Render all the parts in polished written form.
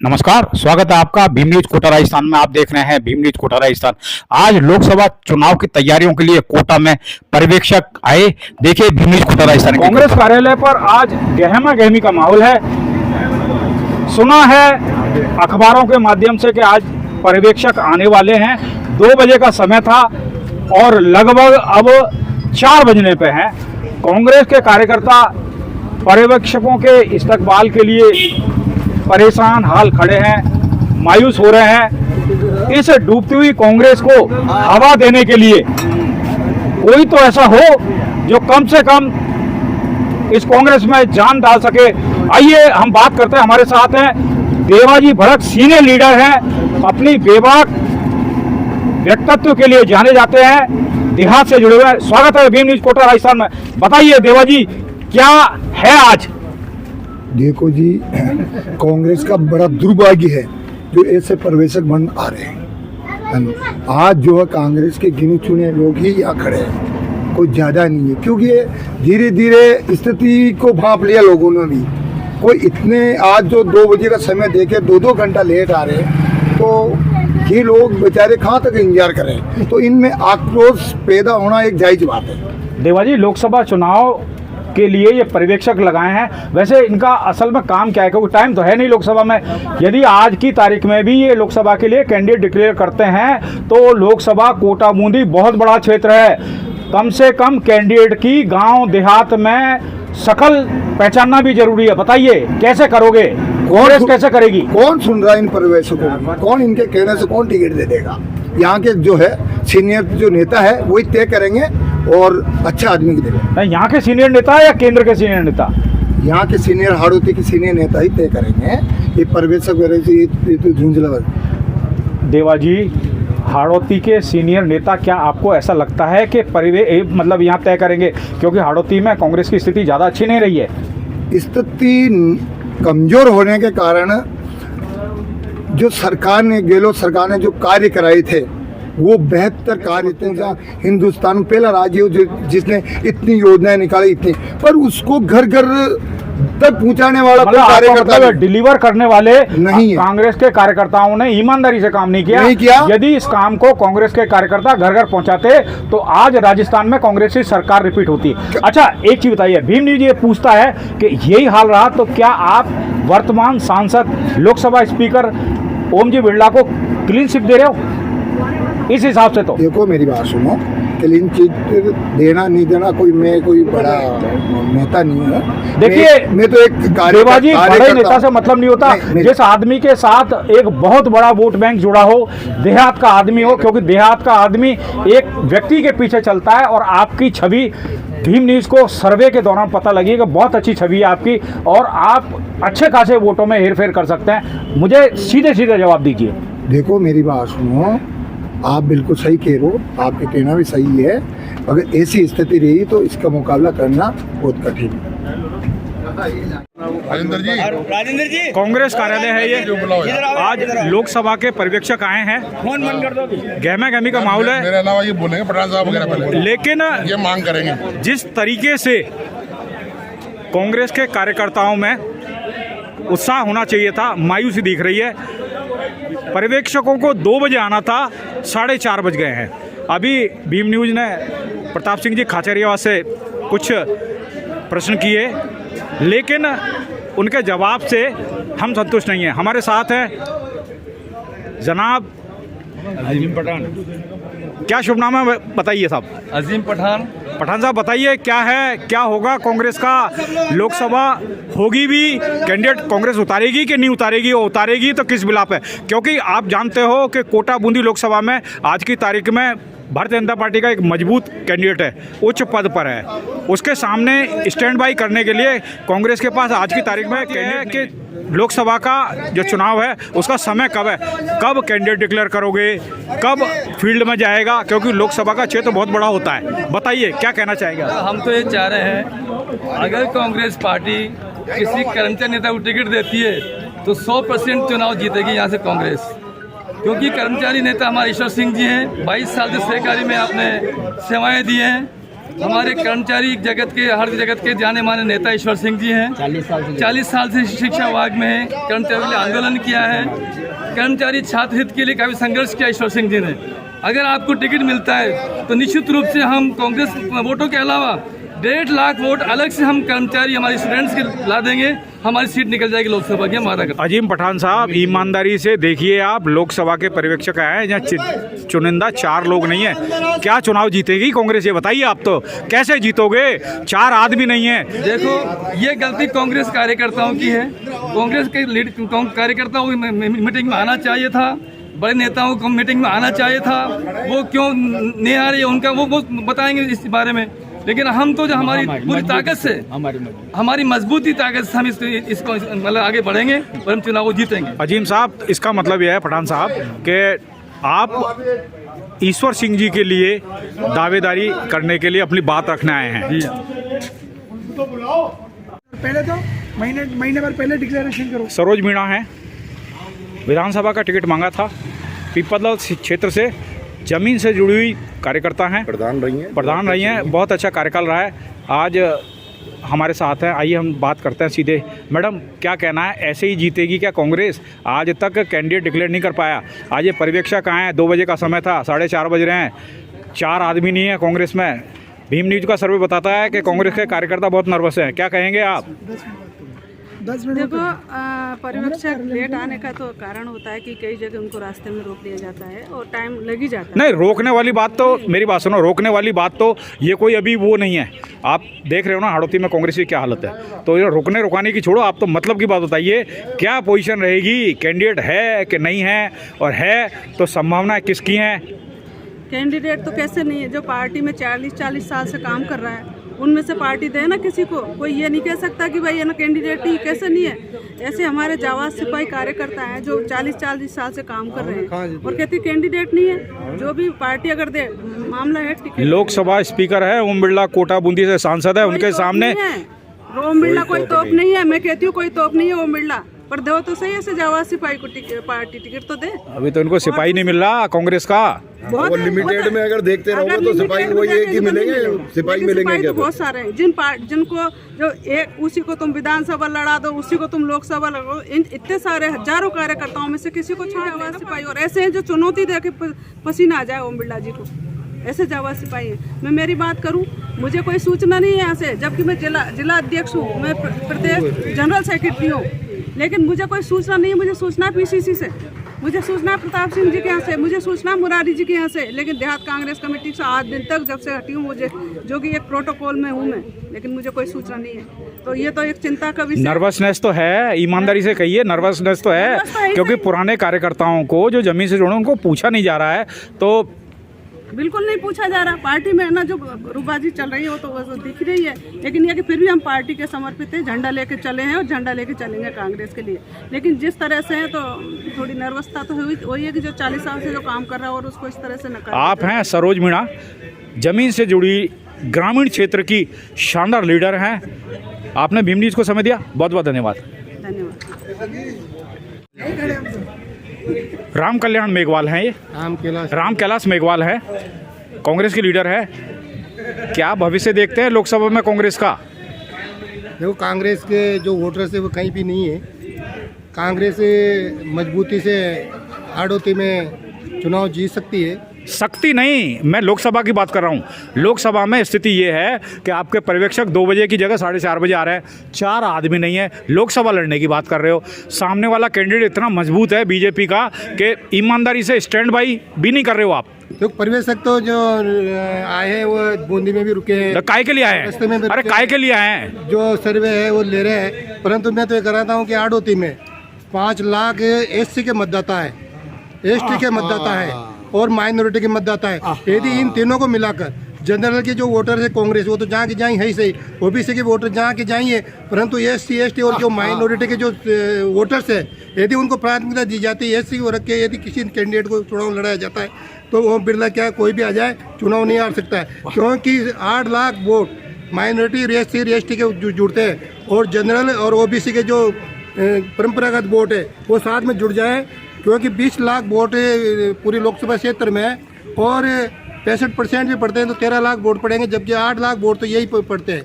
नमस्कार, स्वागत है आपका भीम न्यूज कोटा राजस्थान में। आप देख रहे हैं भीम न्यूज कोटा राजस्थान। आज लोकसभा चुनाव की तैयारियों के लिए कोटा में पर्यवेक्षक आए। देखिए भीम न्यूज कोटा राजस्थान। कांग्रेस कार्यालय पर आज गहमा गहमी का माहौल है। सुना है अखबारों के माध्यम से कि आज पर्यवेक्षक आने वाले हैं। 2 बजे का समय था और लगभग अब 4 बजने पे हैं। कांग्रेस के कार्यकर्ता पर्यवेक्षकों के इस्तकबाल के लिए परेशान हाल खड़े हैं, मायूस हो रहे हैं। इस डूबती हुई कांग्रेस को हवा देने के लिए कोई तो ऐसा हो जो कम से कम इस कांग्रेस में जान डाल सके। आइए हम बात करते हैं। हमारे साथ हैं देवाजी भड़क, सीनियर लीडर हैं, अपनी बेबाक व्यक्तित्व के लिए जाने जाते हैं, देहात से जुड़े हुए हैं। स्वागत है भीम न्यूज कोटा राजस्थान में। बताइए देवाजी, क्या है आज? देखो जी, कांग्रेस का बड़ा दुर्भाग्य है जो ऐसे पर्यवेक्षक बन आ रहे हैं। आज जो है कांग्रेस के गिने चुने लोग ही यहाँ खड़े हैं, कोई ज़्यादा नहीं है, क्योंकि धीरे धीरे स्थिति को भांप लिया लोगों ने भी। कोई इतने आज जो 2 बजे का समय देके 2-2 घंटा लेट आ रहे हैं, तो ये लोग बेचारे कहाँ तक इंतजार करें? तो इनमें आक्रोश पैदा होना एक जायज़ बात है। देवाजी, लोकसभा चुनाव के लिए ये पर्यवेक्षक लगाए हैं। वैसे इनका असल में काम क्या है, क्योंकि टाइम तो है नहीं लोकसभा में। यदि आज की तारीख में भी ये लोकसभा के लिए कैंडिडेट डिक्लेयर करते हैं तो लोकसभा कोटा बूंदी बहुत बड़ा क्षेत्र है। कम से कम कैंडिडेट की गांव देहात में शकल पहचानना भी जरूरी है। बताइए कैसे करोगे, कांग्रेस कैसे करेगी? कौन सुन रहा है इन पर्यवेक्षकों को? कौन इनके कहने से कौन टिकट दे देगा? यहाँ के जो है सीनियर जो नेता है वही तय करेंगे और अच्छा आदमी को देंगे। यहाँ के सीनियर नेता या केंद्र के सीनियर नेता? यहाँ के सीनियर हाड़ौती के सीनियर नेता ही तय करेंगे। ये पर्यवेक्षक वगैरह ये तो झुंझला। देवाजी, हाड़ौती के सीनियर नेता, क्या आपको ऐसा लगता है कि मतलब यहाँ तय करेंगे? क्योंकि हाड़ौती में कांग्रेस की स्थिति ज़्यादा अच्छी नहीं रही है। स्थिति कमजोर होने के कारण जो सरकार ने, गहलोत सरकार ने जो कार्य कराए थे वो बेहतर कार्य थे। जहाँ हिंदुस्तान में पहला राज्य जो जिसने इतनी योजनाएं निकाली इतनी, पर उसको घर घर तक पहुंचाने वाला कोई कार्यकर्ता डिलीवर करने वाले नहीं है। कांग्रेस के कार्यकर्ताओं ने ईमानदारी से काम नहीं किया। यदि इस काम को कांग्रेस के कार्यकर्ता घर घर पहुंचाते तो आज राजस्थान में कांग्रेस की सरकार रिपीट होती। अच्छा, एक चीज बताइए, भीम न्यूज ये पूछता है कि यही हाल रहा तो क्या आप वर्तमान सांसद लोकसभा स्पीकर ओम जी बिरला को क्लीन चिट दे रहे हो? इस हिसाब से तो देखो, मेरी बात सुनो, क्लीन चिट देना नहीं देना मैं कोई बड़ा नेता नहीं है। देखिए, मैं तो एक देवाजी, बड़े नेता से मतलब नहीं होता। जिस आदमी के साथ एक बहुत बड़ा वोट बैंक जुड़ा हो, देहात का आदमी हो, क्योंकि देहात का आदमी एक व्यक्ति के पीछे चलता है। और आपकी छवि भीम न्यूज को सर्वे के दौरान पता लगी कि बहुत अच्छी छवि है आपकी और आप अच्छे खासे वोटों में हेरफेर कर सकते हैं। मुझे सीधे सीधे जवाब दीजिए। देखो, मेरी बात सुनो, आप बिल्कुल सही कह रहे हो, आपके कहना भी सही है। अगर ऐसी स्थिति रही तो इसका मुकाबला करना बहुत कठिन है। राजेंद्र जी, कांग्रेस कार्यालय है ये। आज लोकसभा के पर्यवेक्षक आए हैं। फोन बंद कर दो। गहमा गहमी का माहौल है। मेरे अलावा ये बोलेंगे पठान साहब वगैरह पहले, लेकिन ये मांग करेंगे। जिस तरीके से कांग्रेस के कार्यकर्ताओं में उत्साह होना चाहिए था, मायूसी दिख रही है। पर्यवेक्षकों को 2 बजे आना था, 4:30 बज गए हैं। अभी भीम न्यूज ने प्रताप सिंह जी खाचरिया से कुछ प्रश्न किए, लेकिन उनके जवाब से हम संतुष्ट नहीं हैं। हमारे साथ हैं जनाब अजीम पठान। क्या शुभ नाम है बताइए साहब? अजीम पठान। पठान साहब, बताइए क्या है, क्या होगा कांग्रेस का? लोकसभा होगी भी, कैंडिडेट कांग्रेस उतारेगी कि नहीं उतारेगी? और उतारेगी तो किस बिला पे? क्योंकि आप जानते हो कि कोटा बूंदी लोकसभा में आज की तारीख में भारतीय जनता पार्टी का एक मजबूत कैंडिडेट है, उच्च पद पर है। उसके सामने स्टैंड बाई करने के लिए कांग्रेस के पास आज की तारीख में कैंडिडेट के लोकसभा का जो चुनाव है उसका समय कब है? कब कैंडिडेट डिक्लेयर करोगे? कब फील्ड में जाएगा? क्योंकि लोकसभा का क्षेत्र बहुत बड़ा होता है। बताइए क्या कहना चाहेंगे? हम तो ये चाह रहे हैं, अगर कांग्रेस पार्टी किसी कर्मचारी नेता को टिकट देती है तो 100% चुनाव जीतेगी यहाँ से कांग्रेस। क्योंकि कर्मचारी नेता हमारे ईश्वर सिंह जी हैं, 22 साल से सहकारी में आपने सेवाएं दी हैं। हमारे कर्मचारी जगत के, हर जगत के जाने माने नेता ईश्वर सिंह जी हैं। 40 साल से शिक्षा विभाग में हैं, कर्मचारियों के लिए आंदोलन किया है, कर्मचारी छात्र हित के लिए काफ़ी संघर्ष किया ईश्वर सिंह जी ने। अगर आपको टिकट मिलता है तो निश्चित रूप से हम कांग्रेस वोटों के अलावा 1.5 लाख वोट अलग से हम कर्मचारी, हमारे स्टूडेंट्स के ला देंगे, हमारी सीट निकल जाएगी लोकसभा की। हम वादा करते हैं। अजीम पठान साहब, ईमानदारी से देखिए, आप लोकसभा के पर्यवेक्षक आए हैं, जहाँ चुनिंदा 4 लोग नहीं है। क्या चुनाव जीतेगी कांग्रेस, ये बताइए। आप तो कैसे जीतोगे, 4 आदमी नहीं है। देखो, ये गलती कांग्रेस कार्यकर्ताओं की है। कांग्रेस के कार्यकर्ताओं को मीटिंग में आना चाहिए था, बड़े नेताओं को मीटिंग में आना चाहिए था। वो क्यों नहीं आ रही है, उनका वो बताएंगे इस बारे में। लेकिन हम तो जो हमारी पूरी ताकत से, हमारी मजबूती ताकत से हम इसको मतलब आगे बढ़ेंगे और हम चुनाव को जीतेंगे। अजीम साहब, इसका मतलब यह है पठान साहब कि आप ईश्वर सिंह जी के लिए दावेदारी करने के लिए अपनी बात रखने आए हैं। पहले तो महीने भर पहले डिक्लेरेशन करो। सरोज मीणा है, विधानसभा का टिकट मांगा था, पीपलदल क्षेत्र से, जमीन से जुड़ी हुई कार्यकर्ता हैं, प्रधान रही हैं, बहुत अच्छा कार्यकाल रहा है। आज हमारे साथ हैं, आइए हम बात करते हैं सीधे। मैडम, क्या कहना है, ऐसे ही जीतेगी क्या कांग्रेस? आज तक कैंडिडेट डिक्लेयर नहीं कर पाया, आज ये पर्यवेक्षक आए हैं, 2 बजे का समय था, 4:30 बज रहे हैं, 4 आदमी नहीं है कांग्रेस में। भीम न्यूज का सर्वे बताता है कि कांग्रेस के कार्यकर्ता बहुत नर्वस हैं, क्या कहेंगे आप? 10 मिनट। देखो, पर्यवेक्षक लेट आने का तो कारण होता है कि कई जगह उनको रास्ते में रोक दिया जाता है और टाइम लग ही जाता है। नहीं, रोकने वाली बात तो, मेरी बात सुनो, रोकने वाली बात तो ये कोई अभी वो नहीं है। आप देख रहे हो ना हाड़ौती में कांग्रेस की क्या हालत है, तो ये रोकने रुकाने की छोड़ो, आप तो मतलब की बात बताइए, क्या पोजीशन रहेगी, कैंडिडेट है कि नहीं है, और है तो संभावनाएं किसकी हैं? कैंडिडेट तो कैसे नहीं है, जो पार्टी में 40 साल से काम कर रहा है उनमें से पार्टी दे ना किसी को। कोई ये नहीं कह सकता कि भाई ये ना कैंडिडेट नहीं, कैसे नहीं है। ऐसे हमारे जावाज सिपाही कार्यकर्ता हैं जो 40 साल से काम कर रहे हैं और कहते कैंडिडेट नहीं है। जो भी पार्टी अगर दे, मामला है टिकट। लोकसभा स्पीकर है ओम बिरला, कोटा बूंदी से सांसद है, उनके सामने ओम बिरला कोई तोप नहीं है। मैं कहती हूँ कोई तोप नहीं है ओम बिरला, पर दो तो सही, ऐसे जावाज सिपाही को पार्टी टिकट तो दे। अभी तो इनको सिपाही नहीं मिल रहा कांग्रेस का। बहुत लिमिटेड में अगर देखते रहोगे तो सिपाही वही एक ही मिलेंगे, सिपाही मिलेंगे क्या? बहुत सारे हैं जिनको जो एक उसी को तुम विधानसभा लड़ा दो, उसी को तुम लोकसभा लड़ो। इतने सारे हजारों कार्यकर्ताओं में से किसी को जावाज सिपाही, और ऐसे हैं जो चुनौती दे के पसीना आ जाए ओम बिरला जी को, ऐसे जावाज सिपाही है। मैं मेरी बात करूं, मुझे कोई सूचना नहीं है यहाँ से, जबकि मैं जिला अध्यक्ष हूँ, मैं प्रदेश जनरल सेक्रेटरी हूँ, लेकिन मुझे कोई सूचना नहीं है। मुझे सूचना है पीसीसी से, मुझे सूचना है प्रताप सिंह जी के यहाँ से, मुझे सूचना है मुरारी जी के यहाँ से, लेकिन देहात कांग्रेस कमेटी से आज दिन तक जब से हटी हूँ, मुझे जो कि एक प्रोटोकॉल में हूँ मैं, लेकिन मुझे कोई सूचना नहीं है। तो ये तो एक चिंता का विषय। नर्वसनेस तो है, ईमानदारी से कहिए, नर्वसनेस तो है, क्योंकि पुराने कार्यकर्ताओं को जो जमीन से जुड़े उनको पूछा नहीं जा रहा है। तो बिल्कुल नहीं पूछा जा रहा। पार्टी में ना जो रुबाजी चल रही है वो तो दिख रही है, लेकिन ये कि फिर भी हम पार्टी के समर्पित हैं, झंडा लेके चले हैं और झंडा लेके चलेंगे कांग्रेस के लिए। लेकिन जिस तरह से है तो थोड़ी नर्वसता तो हुई है कि जो 40 साल से जो काम कर रहा है और उसको इस तरह से नकार। आप हैं सरोज मीणा, जमीन से जुड़ी ग्रामीण क्षेत्र की शानदार लीडर हैं। आपने भीम न्यूज को समय दिया, बहुत बहुत धन्यवाद। राम कल्याण मेघवाल हैं ये, राम कैलाश मेघवाल है, कांग्रेस के लीडर है। क्या भविष्य देखते हैं लोकसभा में कांग्रेस का? देखो, कांग्रेस के जो वोटर्स है वो कहीं भी नहीं है। कांग्रेस मजबूती से हाड़ौती में चुनाव जीत सकती है। शक्ति नहीं, मैं लोकसभा की बात कर रहा हूँ। लोकसभा में स्थिति ये है कि आपके पर्यवेक्षक 2 बजे की जगह 4:30 बजे आ रहे हैं, 4 आदमी नहीं है। लोकसभा लड़ने की बात कर रहे हो, सामने वाला कैंडिडेट इतना मजबूत है बीजेपी का कि ईमानदारी से स्टैंड बाई भी नहीं कर रहे हो आप। तो पर्यवेक्षक तो जो आए हैं वो बूंदी में भी रुके हैं। काय के लिए आए हैं? अरे काय के लिए आए हैं? जो सर्वे है वो ले रहे हैं, परंतु मैं तो ये कराता हूँ कि हाड़ौती में 5 लाख SC के मतदाता है, ST के मतदाता है और माइनॉरिटी के मतदाता है। यदि इन तीनों को मिलाकर जनरल के जो वोटर है कांग्रेस, वो तो जहाँ के जाएँ है ही सही, OBC के वोटर जहाँ के जाएंगे, परंतु SC ST और जो माइनॉरिटी के जो वोटर्स है, यदि उनको प्राथमिकता दी जाती है, SC को रख के यदि किसी कैंडिडेट को चुनाव लड़ाया जाता है, तो ओम बिरला क्या कोई भी आ जाए चुनाव नहीं हार सकता है, क्योंकि 8 lakh vote minority SC ST के जुड़ते हैं और जनरल और OBC के जो परंपरागत वोट है वो साथ में जुड़ जाए, क्योंकि 20 लाख वोट पूरी लोकसभा क्षेत्र में है और 65% भी पढ़ते हैं तो 13 लाख वोट पड़ेंगे, जबकि 8 लाख वोट तो यही पढ़ते हैं।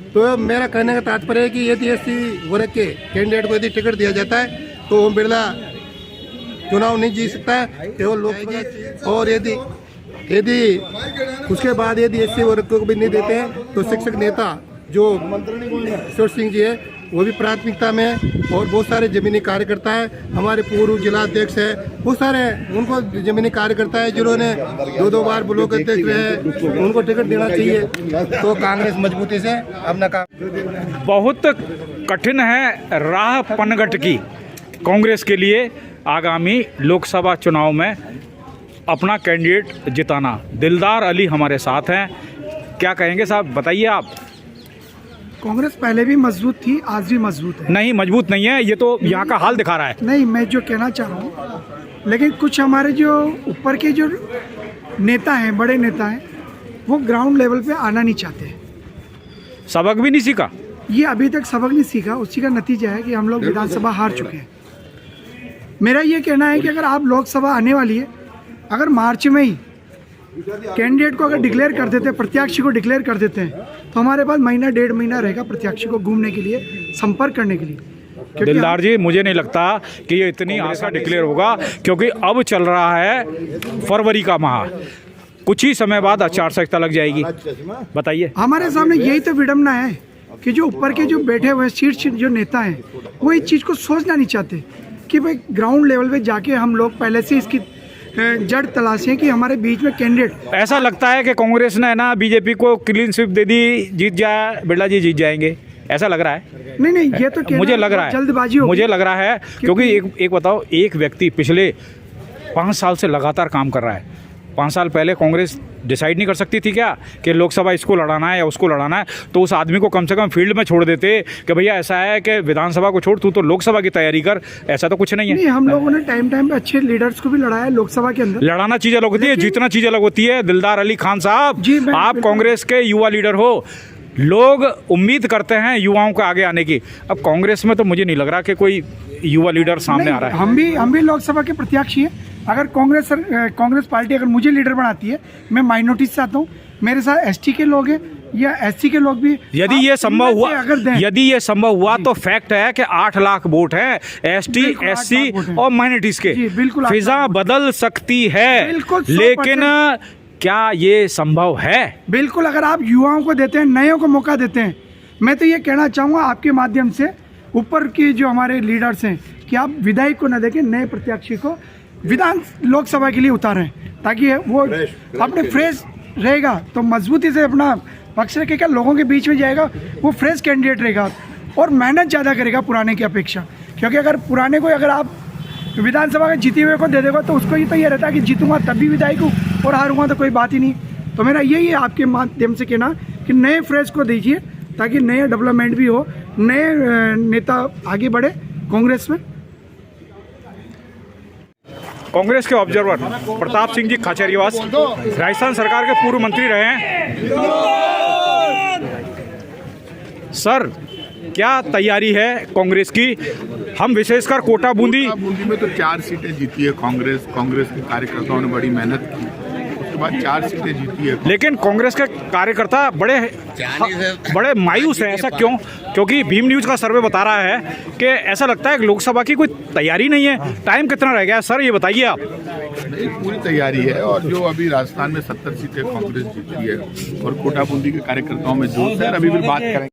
तो मेरा कहने का तात्पर्य है कि यदि एससी वर्ग के कैंडिडेट को यदि टिकट दिया जाता है तो ओम बिरला चुनाव नहीं जीत सकता है, केवल लोकसभा। और यदि उसके बाद यदि एससी वर्ग को भी नहीं देते हैं तो शिक्षक नेता जो ईश्वर सिंह जी है वो भी प्राथमिकता में है। और बहुत सारे जमीनी कार्यकर्ता है, हमारे पूर्व जिला अध्यक्ष है, बहुत सारे उनको जमीनी कार्यकर्ता है जिन्होंने 2 बार ब्लॉक अध्यक्ष रहे, उनको टिकट देना चाहिए। तो कांग्रेस मजबूती से अपना काम। बहुत कठिन है राह पनघट की कांग्रेस के लिए आगामी लोकसभा चुनाव में अपना कैंडिडेट जिताना। दिलदार अली हमारे साथ हैं, क्या कहेंगे साहब, बताइए आप। कांग्रेस पहले भी मजबूत थी, आज भी मजबूत है। नहीं, मजबूत नहीं है, ये तो यहाँ का हाल दिखा रहा है। नहीं, मैं जो कहना चाह रहा हूँ, लेकिन कुछ हमारे जो ऊपर के जो नेता हैं, बड़े नेता हैं, वो ग्राउंड लेवल पे आना नहीं चाहते। सबक भी नहीं सीखा, ये अभी तक सबक नहीं सीखा। उसी का नतीजा है कि हम लोग विधानसभा हार चुके हैं। मेरा ये कहना है कि अगर आप लोकसभा आने वाली है, अगर मार्च में ही कैंडिडेट को अगर डिक्लेयर कर देते हैं, प्रत्याशी को डिक्लेयर कर देते हैं, तो हमारे पास महीना 1.5 महीना रहेगा प्रत्याशी को घूमने के लिए, संपर्क करने के लिए। दिलदार जी, मुझे नहीं लगता कि ये इतनी आशा डिक्लेयर होगा, क्योंकि अब चल रहा है फरवरी का माह, कुछ ही समय बाद आचार संहिता लग जाएगी। बताइए। हमारे सामने यही तो विडम्बना है कि जो ऊपर के जो बैठे हुए शीर्ष जो नेता हैं, वो इस चीज़ को सोचना नहीं चाहते कि भाई ग्राउंड लेवल पे जाके हम लोग पहले से इसकी जड़ तलाशें कि हमारे बीच में कैंडिडेट। ऐसा लगता है कि कांग्रेस ने ना बीजेपी को क्लीन स्वीप दे दी, जीत जाए बिरला जी, जीत जाएंगे, ऐसा लग रहा है। नहीं, ये तो मुझे लग रहा है, जल्दबाजी होगी। मुझे लग रहा है क्योंकि एक बताओ, एक व्यक्ति पिछले 5 साल से लगातार काम कर रहा है। 5 साल पहले कांग्रेस डिसाइड नहीं कर सकती थी क्या कि लोकसभा इसको लड़ाना है या उसको लड़ाना है, तो उस आदमी को कम से कम फील्ड में छोड़ देते कि भैया ऐसा है कि विधानसभा को छोड़, तू तो लोकसभा की तैयारी कर। ऐसा तो कुछ नहीं है। नहीं, हम लोगों ने टाइम पे अच्छे लीडर्स को भी लड़ाया है लोकसभा के अंदर। लड़ाना चीज़ अलग होती है, जीतना चीज़ अलग होती है। दिलदार अली खान साहब, आप कांग्रेस के युवा लीडर हो, लोग उम्मीद करते हैं युवाओं के आगे आने की। अब कांग्रेस में तो मुझे नहीं लग रहा कि कोई युवा लीडर सामने आ रहा है। हम भी लोकसभा के प्रत्याशी हैं। अगर कांग्रेस पार्टी अगर मुझे लीडर बनाती है, मैं माइनॉरिटी से आता हूँ, मेरे साथ एसटी के लोग हैं या एससी के लोग भी। यदि ये संभव हुआ तो फैक्ट है कि 8 लाख वोट हैं एसटी, एससी और माइनॉरिटीज के। बिल्कुल फिजा बदल सकती है, लेकिन क्या ये संभव है? बिल्कुल, अगर आप युवाओं को देते हैं, नयों को मौका देते हैं। मैं तो ये कहना चाहूँगा आपके माध्यम से ऊपर के जो हमारे लीडर्स हैं कि आप विधायक को न देखें, नए प्रत्याशी को लोकसभा के लिए उतारें, ताकि वो अपने फ्रेश रहेगा तो मजबूती से अपना पक्ष रखेगा, लोगों के बीच में जाएगा, वो फ्रेश कैंडिडेट रहेगा और मेहनत ज़्यादा करेगा पुराने की अपेक्षा। क्योंकि अगर पुराने को अगर आप विधानसभा के जीते हुए को दे देगा तो उसको ही तो ये रहता है कि जीतूंगा तब भी विधायक हूँ और हारूंगा तो कोई बात ही नहीं। तो मेरा यही है आपके माध्यम से कहना कि नए फ्रेश को दीजिए, ताकि नए डेवलपमेंट भी हो, नए नेता आगे बढ़े कांग्रेस में। कांग्रेस के ऑब्जर्वर प्रताप सिंह जी खाचरियावास राजस्थान सरकार के पूर्व मंत्री रहे हैं। सर, क्या तैयारी है कांग्रेस की? हम विशेषकर कोटा बूंदी में तो 4 सीटें जीती है कांग्रेस के कार्यकर्ताओं ने बड़ी मेहनत की, उसके बाद 4 सीटें जीती है। लेकिन कांग्रेस के कार्यकर्ता बड़े मायूस हैं। ऐसा क्यों? क्योंकि भीम न्यूज का सर्वे बता रहा है कि ऐसा लगता है कि लोकसभा की कोई तैयारी नहीं है। टाइम कितना रह गया सर, ये बताइए आप। नहीं, पूरी तैयारी है, और जो अभी राजस्थान में 70 सीटें कांग्रेस जीती है और कोटा बूंदी के कार्यकर्ताओं में जोश है। अभी भी बात करेंगे।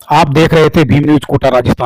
आप देख रहे थे भीम न्यूज कोटा राजस्थान।